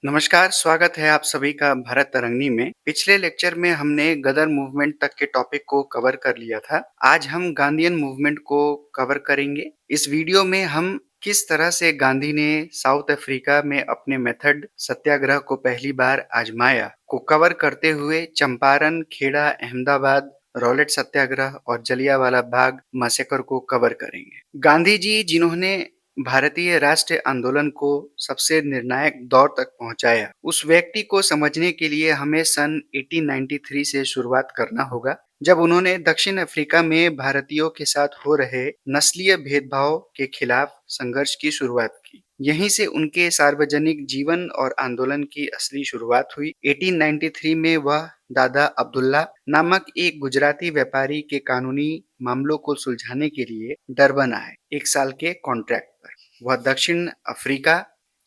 नमस्कार, स्वागत है आप सभी का भारत तरंगिणी में। पिछले लेक्चर में हमने गदर मूवमेंट तक के टॉपिक को कवर कर लिया था। आज हम गांधीयन मूवमेंट को कवर करेंगे। इस वीडियो में हम किस तरह से गांधी ने साउथ अफ्रीका में अपने मेथड सत्याग्रह को पहली बार आजमाया को कवर करते हुए चंपारण, खेड़ा, अहमदाबाद, रॉलेट सत्याग्रह और जलियांवाला बाग मैसेकर को कवर करेंगे। गांधी जी जिन्होंने भारतीय राष्ट्रीय आंदोलन को सबसे निर्णायक दौर तक पहुंचाया, उस व्यक्ति को समझने के लिए हमें सन 1893 से शुरुआत करना होगा, जब उन्होंने दक्षिण अफ्रीका में भारतीयों के साथ हो रहे नस्लीय भेदभाव के खिलाफ संघर्ष की शुरुआत की। यहीं से उनके सार्वजनिक जीवन और आंदोलन की असली शुरुआत हुई। 1893 में वह दादा अब्दुल्ला नामक एक गुजराती व्यापारी के कानूनी मामलों को सुलझाने के लिए डरबन आए, 1 साल के कॉन्ट्रैक्ट पर। वह दक्षिण अफ्रीका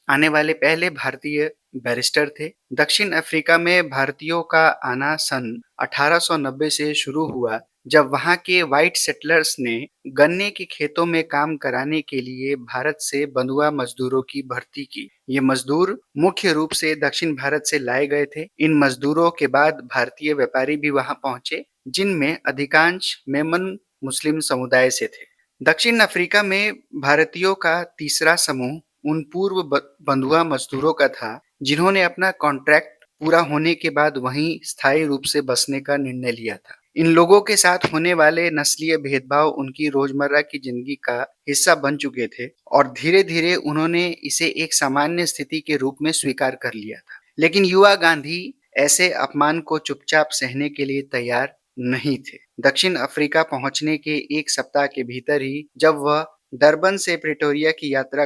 आने वाले पहले भारतीय बैरिस्टर थे। दक्षिण अफ्रीका में भारतीयों का आना सन 1890 से शुरू हुआ, जब वहां के व्हाइट सेटलर्स ने गन्ने के खेतों में काम कराने के लिए भारत से बंधुआ मजदूरों की भर्ती की। ये मजदूर मुख्य रूप से दक्षिण भारत से लाए गए थे। इन मजदूरों के बाद भारतीय व्यापारी भी वहां पहुंचे, जिनमें अधिकांश मेमन मुस्लिम समुदाय से थे। दक्षिण अफ्रीका में भारतीयों का तीसरा समूह उन पूर्व बंधुआ मजदूरों का था, जिन्होंने अपना कॉन्ट्रैक्ट पूरा होने के बाद वहीं स्थायी रूप से बसने का निर्णय लिया था। इन लोगों के साथ होने वाले नस्लीय भेदभाव उनकी रोजमर्रा की जिंदगी का हिस्सा बन चुके थे और धीरे धीरे उन्होंने इसे एक सामान्य स्थिति के रूप में स्वीकार कर लिया था। लेकिन युवा गांधी ऐसे अपमान को चुपचाप सहने के लिए तैयार नहीं थे। दक्षिण अफ्रीका पहुंचने के 1 सप्ताह के भीतर ही जब वह डरबन से प्रिटोरिया की यात्रा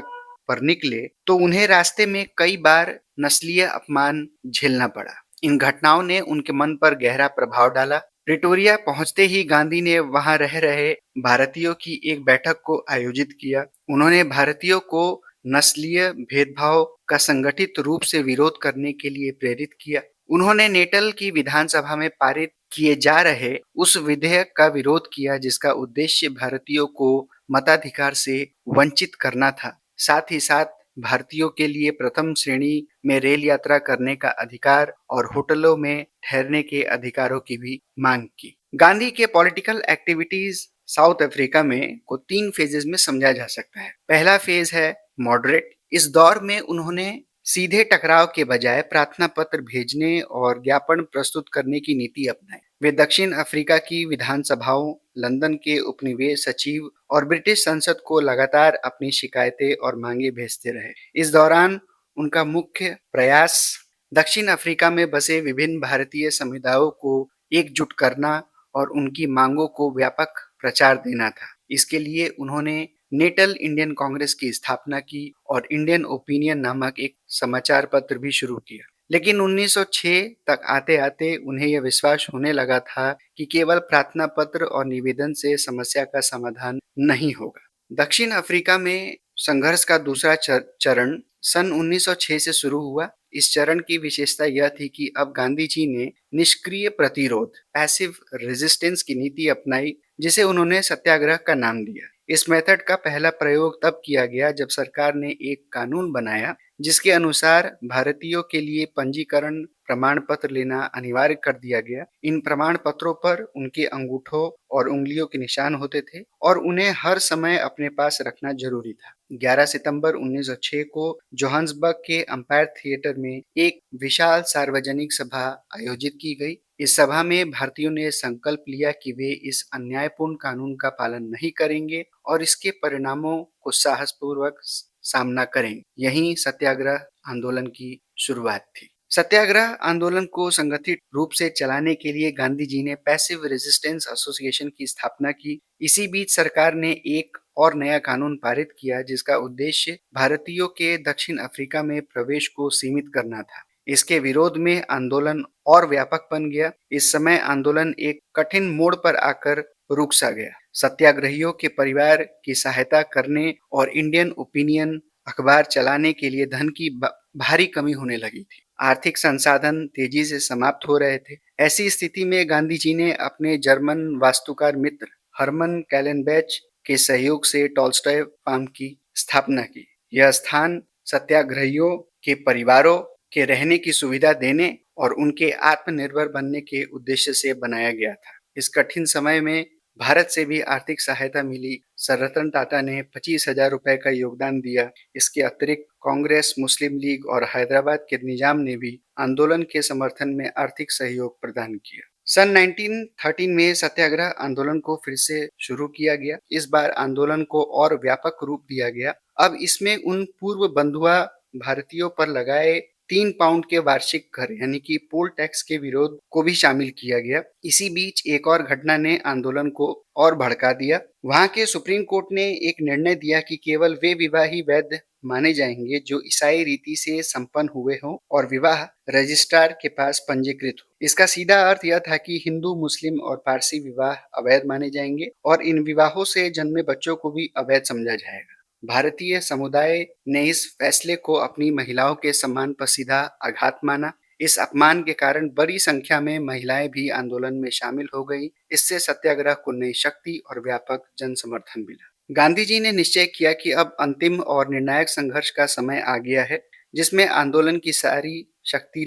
पर निकले, तो उन्हें रास्ते में कई बार नस्लीय अपमान झेलना पड़ा। इन घटनाओं ने उनके मन पर गहरा प्रभाव डाला। प्रिटोरिया पहुंचते ही गांधी ने वहां रह रहे भारतीयों की एक बैठक को आयोजित किया। उन्होंने भारतीयों को नस्लीय भेदभाव का संगठित रूप से विरोध करने के लिए प्रेरित किया। उन्होंने नेटल की विधानसभा में पारित किए जा रहे उस विधेयक का विरोध किया, जिसका उद्देश्य भारतीयों को मताधिकार से वंचित करना था। साथ ही साथ भारतीयों के लिए प्रथम श्रेणी में रेल यात्रा करने का अधिकार और होटलों में ठहरने के अधिकारों की भी मांग की। गांधी के पॉलिटिकल एक्टिविटीज साउथ अफ्रीका में को 3 फेजेस में समझा जा सकता है। पहला फेज है मॉडरेट। इस दौर में उन्होंने सीधे टकराव के बजाय प्रार्थना पत्र भेजने और ज्ञापन प्रस्तुत करने की नीति अपनाई। वे दक्षिण अफ्रीका की विधानसभाओं, लंदन के उपनिवेश सचिव और ब्रिटिश संसद को लगातार अपनी शिकायतें और मांगे भेजते रहे। इस दौरान उनका मुख्य प्रयास दक्षिण अफ्रीका में बसे विभिन्न भारतीय समुदायों को एकजुट करना और उनकी मांगों को व्यापक प्रचार देना था। इसके लिए उन्होंने नेटल इंडियन कांग्रेस की स्थापना की और इंडियन ओपिनियन नामक एक समाचार पत्र भी शुरू किया। लेकिन 1906 तक आते आते उन्हें यह विश्वास होने लगा था कि केवल प्रार्थना पत्र और निवेदन से समस्या का समाधान नहीं होगा। दक्षिण अफ्रीका में संघर्ष का दूसरा चरण सन 1906 से शुरू हुआ। इस चरण की विशेषता यह थी कि अब गांधी जी ने निष्क्रिय प्रतिरोध, पैसिव रेजिस्टेंस की नीति अपनाई, जिसे उन्होंने सत्याग्रह का नाम दिया। इस मेथड का पहला प्रयोग तब किया गया जब सरकार ने एक कानून बनाया, जिसके अनुसार भारतीयों के लिए पंजीकरण प्रमाण पत्र लेना अनिवार्य कर दिया गया। इन प्रमाण पत्रों पर उनके अंगूठों और उंगलियों के निशान होते थे और उन्हें हर समय अपने पास रखना जरूरी था। 11 सितंबर 1906 को जोहान्सबर्ग के अंपायर थिएटर में एक विशाल सार्वजनिक सभा आयोजित की गई। इस सभा में भारतीयों ने संकल्प लिया कि वे इस अन्यायपूर्ण कानून का पालन नहीं करेंगे और इसके परिणामों को साहसपूर्वक सामना करेंगे। यहीं सत्याग्रह आंदोलन की शुरुआत थी। सत्याग्रह आंदोलन को संगठित रूप से चलाने के लिए गांधी जी ने पैसिव रेजिस्टेंस एसोसिएशन की स्थापना की। इसी बीच सरकार ने एक और नया कानून पारित किया, जिसका उद्देश्य भारतीयों के दक्षिण अफ्रीका में प्रवेश को सीमित करना था। इसके विरोध में आंदोलन और व्यापक बन गया। इस समय आंदोलन एक कठिन मोड़ पर आकर रुक सा गया। सत्याग्रहियों के परिवार की सहायता करने और इंडियन ओपिनियन अखबार चलाने के लिए धन की भारी कमी होने लगी थी। आर्थिक संसाधन तेजी से समाप्त हो रहे थे। ऐसी स्थिति में गांधी जी ने अपने जर्मन वास्तुकार मित्र हर्मन कैलेनबैच के सहयोग से टॉल्स्टॉय फार्म की स्थापना की। यह स्थान सत्याग्रहियों के परिवारों के रहने की सुविधा देने और उनके आत्मनिर्भर बनने के उद्देश्य से बनाया गया था। इस कठिन समय में भारत से भी आर्थिक सहायता मिली। सर रतन टाटा ने 25,000 रुपए का योगदान दिया। इसके अतिरिक्त कांग्रेस, मुस्लिम लीग और हैदराबाद के निजाम ने भी आंदोलन के समर्थन में आर्थिक सहयोग प्रदान किया। सन 1913 में सत्याग्रह आंदोलन को फिर से शुरू किया गया। इस बार आंदोलन को और व्यापक रूप दिया गया। अब इसमें उन पूर्व बंधुआ भारतीयों पर लगाए 3 पाउंड के वार्षिक कर यानी कि पोल टैक्स के विरोध को भी शामिल किया गया। इसी बीच एक और घटना ने आंदोलन को और भड़का दिया। वहां के सुप्रीम कोर्ट ने एक निर्णय दिया कि केवल वे विवाह ही वैध माने जाएंगे जो ईसाई रीति से संपन्न हुए हों और विवाह रजिस्ट्रार के पास पंजीकृत हो। इसका सीधा अर्थ यह था कि हिंदू, मुस्लिम और पारसी विवाह अवैध माने जाएंगे और इन विवाहों से जन्मे बच्चों को भी अवैध समझा जाएगा। भारतीय समुदाय ने इस फैसले को अपनी महिलाओं के सम्मान पर सीधा आघात माना। इस अपमान के कारण बड़ी संख्या में महिलाएं भी आंदोलन में शामिल हो गई। इससे सत्याग्रह को नई शक्ति और व्यापक जन समर्थन मिला। गांधी जी ने निश्चय किया कि अब अंतिम और निर्णायक संघर्ष का समय आ गया है, जिसमें आंदोलन की सारी शक्ति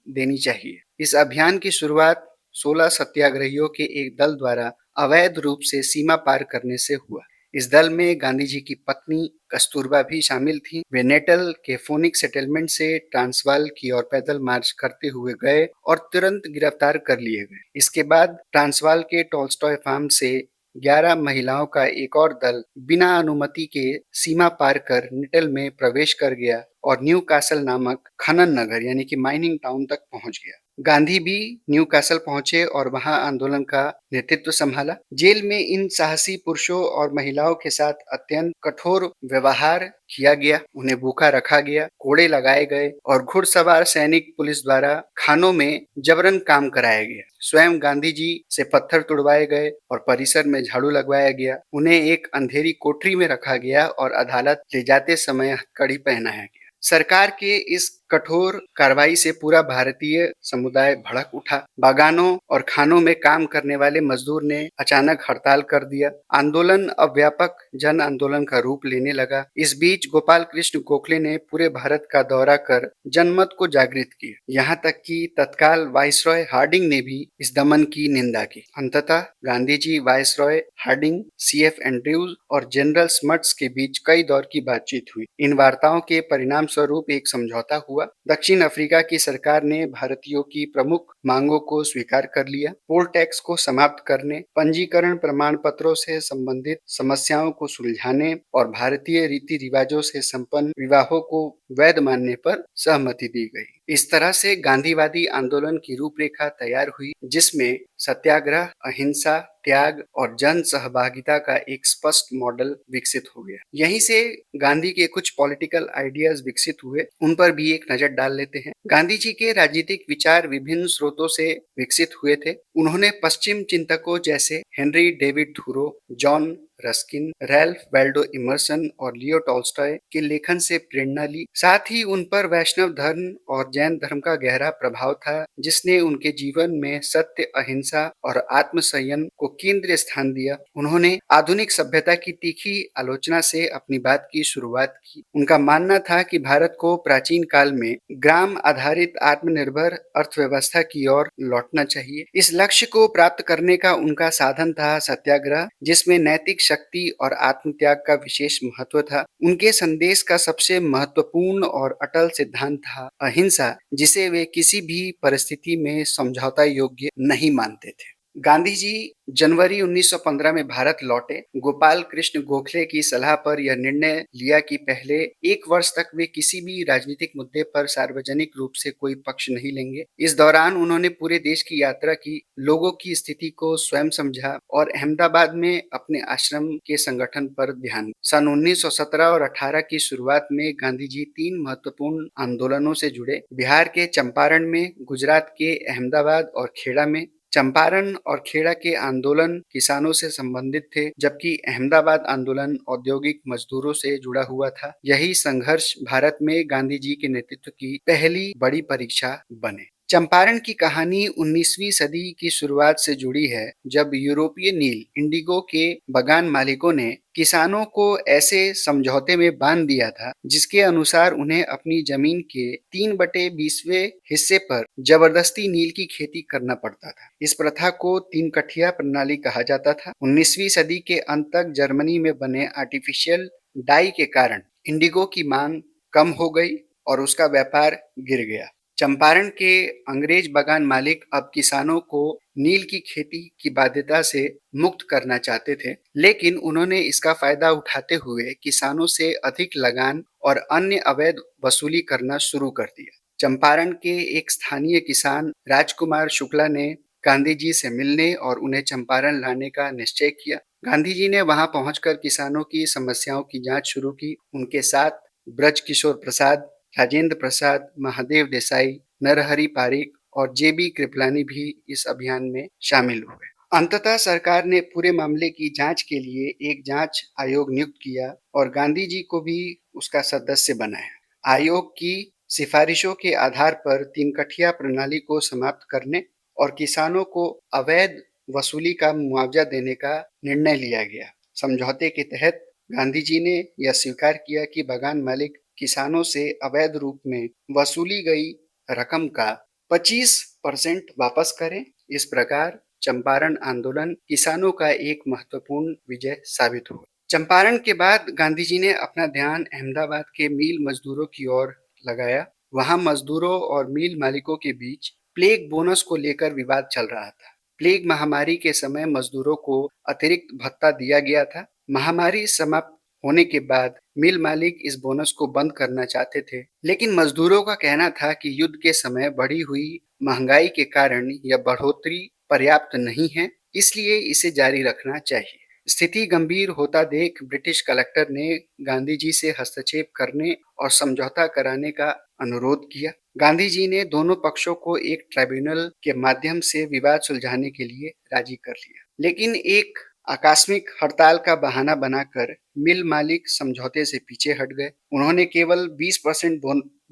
देनी चाहिए। इस अभियान की शुरुआत 16 सत्याग्रहियों के एक दल द्वारा अवैध रूप से सीमा पार करने से हुआ। इस दल में गांधी जी की पत्नी कस्तूरबा भी शामिल थीं। वे नेटल के फोनिक सेटलमेंट से ट्रांसवाल की ओर पैदल मार्च करते हुए गए और तुरंत गिरफ्तार कर लिए गए। इसके बाद ट्रांसवाल के टॉल्स्टॉय फार्म से 11 महिलाओं का एक और दल बिना अनुमति के सीमा पार कर निटल में प्रवेश कर गया और न्यू कासल नामक खनन नगर यानी कि माइनिंग टाउन तक पहुंच गया। गांधी भी न्यू कासल पहुंचे और वहां आंदोलन का नेतृत्व संभाला। जेल में इन साहसी पुरुषों और महिलाओं के साथ अत्यंत कठोर व्यवहार किया गया। उन्हें भूखा रखा गया, कोड़े लगाए गए और घुड़सवार सैनिक पुलिस द्वारा खानों में जबरन काम कराया गया। स्वयं गांधी जी से पत्थर तुड़वाए गए और परिसर में झाड़ू लगवाया गया। उन्हें एक अंधेरी कोठरी में रखा गया और अदालत ले जाते समय हथकड़ी पहनाया गया। सरकार के इस कठोर कार्रवाई से पूरा भारतीय समुदाय भड़क उठा। बागानों और खानों में काम करने वाले मजदूर ने अचानक हड़ताल कर दिया। आंदोलन अब व्यापक जन आंदोलन का रूप लेने लगा। इस बीच गोपाल कृष्ण गोखले ने पूरे भारत का दौरा कर जनमत को जागृत किया। यहाँ तक कि तत्काल वाइसरॉय हार्डिंग ने भी इस दमन की निंदा की। अंततः Gandhi ji, viceroy Hardinge, CF Andrews और जनरल स्मट्स के बीच कई दौर की बातचीत हुई। इन वार्ताओं के परिणाम स्वरूप एक समझौता हुआ। दक्षिण अफ्रीका की सरकार ने भारतीयों की प्रमुख मांगों को स्वीकार कर लिया। पोल टैक्स को समाप्त करने, पंजीकरण प्रमाण पत्रों से संबंधित समस्याओं को सुलझाने और भारतीय रीति रिवाजों से संपन्न विवाहों को वैध मानने पर सहमति दी गई। इस तरह से गांधीवादी आंदोलन की रूपरेखा तैयार हुई, जिसमें सत्याग्रह, अहिंसा, त्याग और जन सहभागिता का एक स्पष्ट मॉडल विकसित हो गया। यहीं से गांधी के कुछ पॉलिटिकल आइडियाज विकसित हुए, उन पर भी एक नजर डाल लेते हैं। गांधी जी के राजनीतिक विचार विभिन्न स्रोतों से विकसित हुए थे। उन्होंने पश्चिम चिंतकों जैसे Henry David Thoreau, John Ruskin, Ralph Waldo Emerson और लियो टॉल्स्टॉय के लेखन से प्रेरणा ली। साथ ही उन पर वैष्णव धर्म और जैन धर्म का गहरा प्रभाव था, जिसने उनके जीवन में सत्य, अहिंसा और आत्मसंयम को केंद्रीय स्थान दिया। उन्होंने आधुनिक सभ्यता की तीखी आलोचना से अपनी बात की शुरुआत की। उनका मानना था कि भारत को प्राचीन काल में ग्राम आधारित आत्मनिर्भर अर्थव्यवस्था की ओर लौटना चाहिए। इस लक्ष्य को प्राप्त करने का उनका साधन था सत्याग्रह, जिसमें नैतिक शक्ति और आत्मत्याग का विशेष महत्व था। उनके संदेश का सबसे महत्वपूर्ण और अटल सिद्धांत था अहिंसा, जिसे वे किसी भी परिस्थिति में समझौता योग्य नहीं मानते थे। गांधी जी जनवरी 1915 में भारत लौटे। गोपाल कृष्ण गोखले की सलाह पर यह निर्णय लिया कि पहले 1 वर्ष तक वे किसी भी राजनीतिक मुद्दे पर सार्वजनिक रूप से कोई पक्ष नहीं लेंगे। इस दौरान उन्होंने पूरे देश की यात्रा की, लोगों की स्थिति को स्वयं समझा और अहमदाबाद में अपने आश्रम के संगठन पर ध्यान। सन 1917 और 18 की शुरुआत में गांधी जी 3 महत्वपूर्ण आंदोलनों से जुड़े। बिहार के चंपारण में, गुजरात के अहमदाबाद और खेड़ा में। चंपारण और खेड़ा के आंदोलन किसानों से संबंधित थे, जबकि अहमदाबाद आंदोलन औद्योगिक मजदूरों से जुड़ा हुआ था। यही संघर्ष भारत में गांधी जी के नेतृत्व की पहली बड़ी परीक्षा बने। चंपारण की कहानी 19वीं सदी की शुरुआत से जुड़ी है, जब यूरोपीय नील इंडिगो के बगान मालिकों ने किसानों को ऐसे समझौते में बांध दिया था जिसके अनुसार उन्हें अपनी जमीन के 3/20वें हिस्से पर जबरदस्ती नील की खेती करना पड़ता था। इस प्रथा को तीन कठिया प्रणाली कहा जाता था। 19वीं सदी के अंत तक जर्मनी में बने आर्टिफिशियल डाई के कारण इंडिगो की मांग कम हो गई और उसका व्यापार गिर गया। चंपारण के अंग्रेज बगान मालिक अब किसानों को नील की खेती की बाध्यता से मुक्त करना चाहते थे, लेकिन उन्होंने इसका फायदा उठाते हुए किसानों से अधिक लगान और अन्य अवैध वसूली करना शुरू कर दिया। चंपारण के एक स्थानीय किसान राजकुमार शुक्ला ने गांधी जी से मिलने और उन्हें चंपारण लाने का निश्चय किया। गांधी जी ने वहां पहुंचकर किसानों की समस्याओं की जांच शुरू की। उनके साथ ब्रज किशोर प्रसाद, राजेंद्र प्रसाद, महादेव देसाई, नरहरि पारिक और जेबी कृपलानी भी इस अभियान में शामिल हुए। अंततः सरकार ने पूरे मामले की जांच के लिए एक जांच आयोग नियुक्त किया और गांधी जी को भी उसका सदस्य बनाया। आयोग की सिफारिशों के आधार पर तीन कठिया प्रणाली को समाप्त करने और किसानों को अवैध वसूली का मुआवजा देने का निर्णय लिया गया। समझौते के तहत गांधी जी ने यह स्वीकार किया कि बगान मालिक किसानों से अवैध रूप में वसूली गई रकम का 25% वापस करें। इस प्रकार चंपारण आंदोलन किसानों का एक महत्वपूर्ण विजय साबित हुआ। चंपारण के बाद गांधी जी ने अपना ध्यान अहमदाबाद के मिल मजदूरों की ओर लगाया। वहां मजदूरों और मिल मालिकों के बीच प्लेग बोनस को लेकर विवाद चल रहा था। प्लेग महामारी के समय मजदूरों को अतिरिक्त भत्ता दिया गया था। महामारी समाप्त होने के बाद मिल मालिक इस बोनस को बंद करना चाहते थे, लेकिन मजदूरों का कहना था कि युद्ध के समय बढ़ी हुई महंगाई के कारण यह बढ़ोतरी पर्याप्त नहीं है, इसलिए इसे जारी रखना चाहिए। स्थिति गंभीर होता देख ब्रिटिश कलेक्टर ने गांधी जी से हस्तक्षेप करने और समझौता कराने का अनुरोध किया। गांधी जी ने दोनों पक्षों को एक ट्राइब्यूनल के माध्यम से विवाद सुलझाने के लिए राजी कर लिया, लेकिन एक आकस्मिक हड़ताल का बहाना बनाकर मिल मालिक समझौते से पीछे हट गए। उन्होंने केवल 20%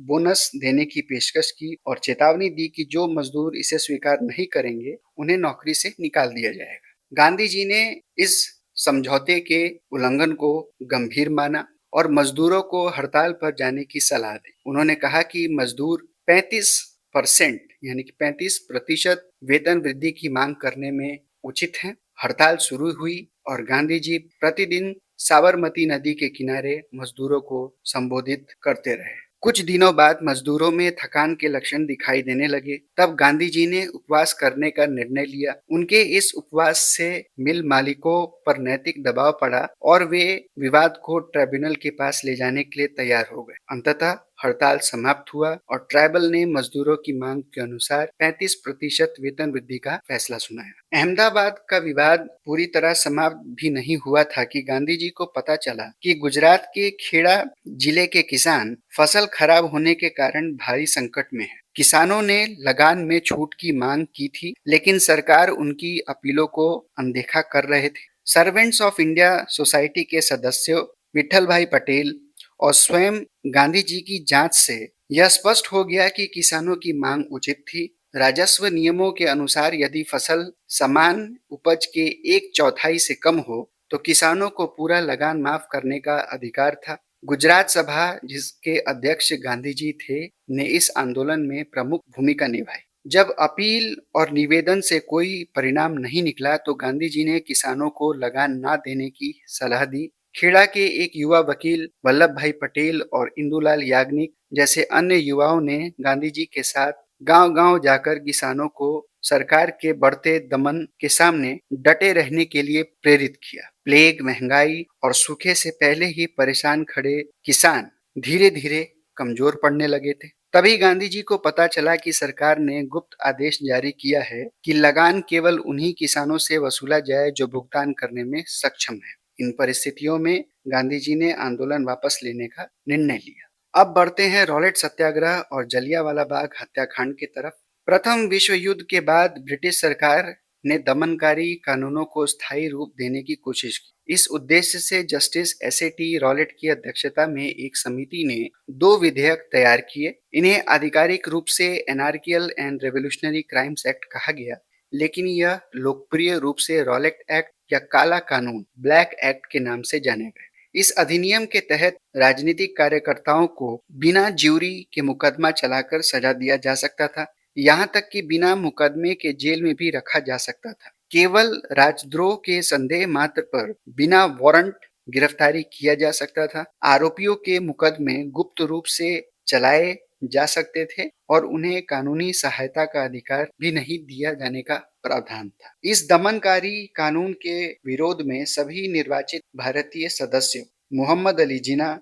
बोनस देने की पेशकश की और चेतावनी दी कि जो मजदूर इसे स्वीकार नहीं करेंगे उन्हें नौकरी से निकाल दिया जाएगा। गांधी जी ने इस समझौते के उल्लंघन को गंभीर माना और मजदूरों को हड़ताल पर जाने की सलाह दी। उन्होंने कहा कि मजदूर 35% यानी कि 35% वेतन वृद्धि की मांग करने में उचित हैं। हड़ताल शुरू हुई और गांधी जी प्रतिदिन साबरमती नदी के किनारे मजदूरों को संबोधित करते रहे। कुछ दिनों बाद मजदूरों में थकान के लक्षण दिखाई देने लगे। तब गांधी जी ने उपवास करने का निर्णय लिया। उनके इस उपवास से मिल मालिकों पर नैतिक दबाव पड़ा और वे विवाद को ट्राइब्यूनल के पास ले जाने के लिए तैयार हो गए। अंततः हड़ताल समाप्त हुआ और ट्राइबल ने मजदूरों की मांग के अनुसार 35% वेतन वृद्धि का फैसला सुनाया। अहमदाबाद का विवाद पूरी तरह समाप्त भी नहीं हुआ था कि गांधी जी को पता चला कि गुजरात के खेड़ा जिले के किसान फसल खराब होने के कारण भारी संकट में है। किसानों ने लगान में छूट की मांग की थी, लेकिन सरकार उनकी अपीलों को अनदेखा कर रहे थे। सर्वेंट्स ऑफ इंडिया सोसाइटी के सदस्यों विठल भाई पटेल और स्वयं गांधी जी की जांच से यह स्पष्ट हो गया कि किसानों की मांग उचित थी। राजस्व नियमों के अनुसार यदि फसल समान उपज के 1/4 से कम हो तो किसानों को पूरा लगान माफ करने का अधिकार था। गुजरात सभा, जिसके अध्यक्ष गांधी जी थे, ने इस आंदोलन में प्रमुख भूमिका निभाई। जब अपील और निवेदन से कोई परिणाम नहीं निकला तो गांधी जी ने किसानों को लगान न देने की सलाह दी। खेड़ा के एक युवा वकील वल्लभ भाई पटेल और इंदुलाल याग्निक जैसे अन्य युवाओं ने गांधी जी के साथ गांव-गांव जाकर किसानों को सरकार के बढ़ते दमन के सामने डटे रहने के लिए प्रेरित किया। प्लेग, महंगाई और सूखे से पहले ही परेशान खड़े किसान धीरे-धीरे कमजोर पड़ने लगे थे। तभी गांधी जी को पता चला कि सरकार ने गुप्त आदेश जारी किया है कि लगान केवल उन्हीं किसानों से वसूला जाए जो भुगतान करने में सक्षम है। इन परिस्थितियों में गांधी जी ने आंदोलन वापस लेने का निर्णय लिया। अब बढ़ते हैं रॉलेट सत्याग्रह और जलियांवाला बाग हत्याकांड की तरफ। प्रथम विश्व युद्ध के बाद ब्रिटिश सरकार ने दमनकारी कानूनों को स्थायी रूप देने की कोशिश की। इस उद्देश्य से जस्टिस एस.ए.टी. रॉलेट की अध्यक्षता में एक समिति ने 2 विधेयक तैयार किए। इन्हें आधिकारिक रूप से एनार्कियल एंड रेवोल्यूशनरी क्राइम्स एक्ट कहा गया, लेकिन यह लोकप्रिय रूप से रॉलेट एक्ट या काला कानून ब्लैक एक्ट के नाम से जाने गए। इस अधिनियम के तहत राजनीतिक कार्यकर्ताओं को बिना ज्यूरी के मुकदमा चलाकर सजा दिया जा सकता था। यहाँ तक कि बिना मुकदमे के जेल में भी रखा जा सकता था। केवल राजद्रोह के संदेह मात्र पर बिना वारंट गिरफ्तारी किया जा सकता था। आरोपियों के मुकदमे गुप्त रूप से चलाए जा सकते थे और उन्हें कानूनी सहायता का अधिकार भी नहीं दिया जाने का प्रावधान था। इस दमनकारी कानून के विरोध में सभी निर्वाचित भारतीय सदस्यों मोहम्मद अली जिन्ना,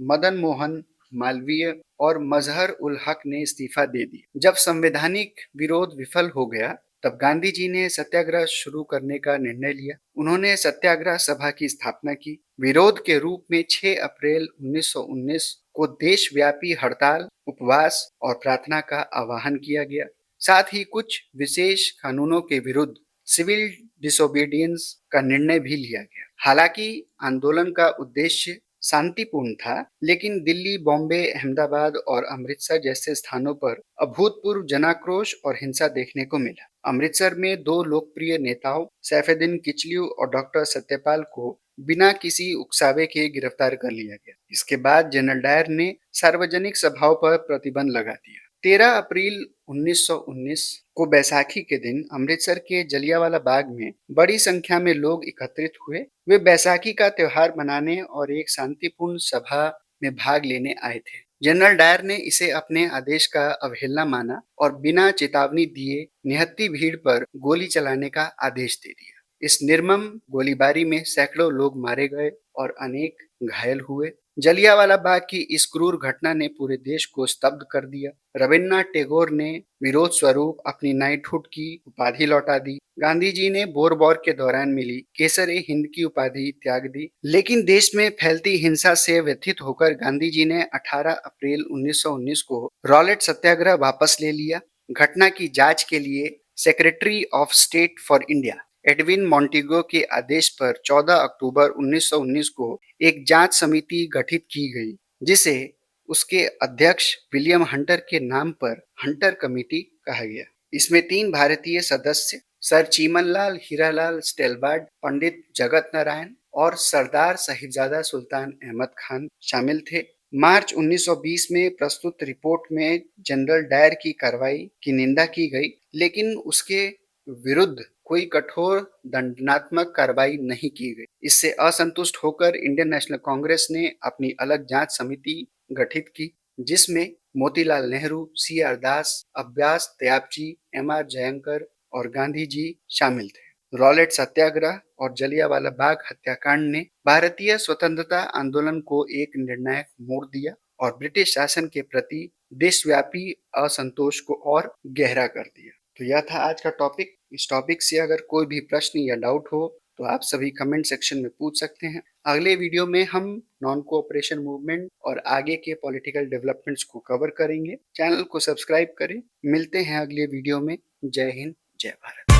मदन मोहन मालवीय और मजहर उल हक ने इस्तीफा दे दिया। जब संवैधानिक विरोध विफल हो गया, तब गांधी जी ने सत्याग्रह शुरू करने का निर्णय लिया। उन्होंने सत्याग्रह सभा की स्थापना की। विरोध के रूप में 6 अप्रैल 1919 को देशव्यापी हड़ताल, उपवास और प्रार्थना का आह्वान किया गया। साथ ही कुछ विशेष कानूनों के विरुद्ध सिविल डिसोबीडियंस का निर्णय भी लिया गया। हालांकि आंदोलन का उद्देश्य शांतिपूर्ण था, लेकिन दिल्ली, बॉम्बे, अहमदाबाद और अमृतसर जैसे स्थानों पर अभूतपूर्व जनाक्रोश और हिंसा देखने को मिला। अमृतसर में 2 लोकप्रिय नेताओं सैफुद्दीन किचलू और डॉक्टर सत्यपाल को बिना किसी उकसावे के गिरफ्तार कर लिया गया। इसके बाद जनरल डायर ने सार्वजनिक सभाओं पर प्रतिबंध लगा दिया। 13 अप्रैल 1919 को बैसाखी के दिन अमृतसर के जलियांवाला बाग में बड़ी संख्या में लोग एकत्रित हुए। वे बैसाखी का त्योहार मनाने और एक शांतिपूर्ण सभा में भाग लेने आए थे। जनरल डायर ने इसे अपने आदेश का अवहेलना माना और बिना चेतावनी दिए निहत्थी भीड़ पर गोली चलाने का आदेश दे दिया। इस निर्मम गोलीबारी में सैकड़ों लोग मारे गए और अनेक घायल हुए। जलियांवाला बाग की इस क्रूर घटना ने पूरे देश को स्तब्ध कर दिया। रविन्द्रनाथ टैगोर ने विरोध स्वरूप अपनी नाइटहुड की उपाधि लौटा दी। गांधी जी ने बोर वॉर के दौरान मिली केसर-ए हिंद की उपाधि त्याग दी। लेकिन देश में फैलती हिंसा से व्यथित होकर गांधी जी ने 18 अप्रैल 1919 को रॉलेट सत्याग्रह वापस ले लिया। घटना की जांच के लिए secretary of state for India Edwin मॉन्टेगो के आदेश पर 14 अक्टूबर 1919 को एक जांच समिति गठित की गई, जिसे उसके अध्यक्ष विलियम हंटर के नाम पर हंटर कमेटी कहा गया। इसमें 3 भारतीय सदस्य सर चीमनलाल, हीरालाल स्टेलबार्ड, पंडित जगत नारायण और सरदार साहिबजादा सुल्तान अहमद खान शामिल थे। मार्च 1920 में प्रस्तुत रिपोर्ट में जनरल डायर की कार्रवाई की निंदा की गई, लेकिन उसके विरुद्ध कोई कठोर दंडात्मक कार्रवाई नहीं की गई। इससे असंतुष्ट होकर इंडियन नेशनल कांग्रेस ने अपनी अलग जांच समिति गठित की, जिसमें मोतीलाल नेहरू, सी.आर. दास, अब्बास त्याबची, एम.आर. जयंकर और गांधी जी शामिल थे। रॉलेट सत्याग्रह और जलियांवाला बाग हत्याकांड ने भारतीय स्वतंत्रता आंदोलन को एक निर्णायक मोड़ दिया और ब्रिटिश शासन के प्रति देशव्यापी असंतोष को और गहरा कर दिया। तो यह था आज का टॉपिक। इस टॉपिक से अगर कोई भी प्रश्न या डाउट हो तो आप सभी कमेंट सेक्शन में पूछ सकते हैं। अगले वीडियो में हम नॉन कोऑपरेशन मूवमेंट और आगे के पॉलिटिकल डेवलपमेंट्स को कवर करेंगे। चैनल को सब्सक्राइब करें। मिलते हैं अगले वीडियो में। जय हिंद, जय भारत।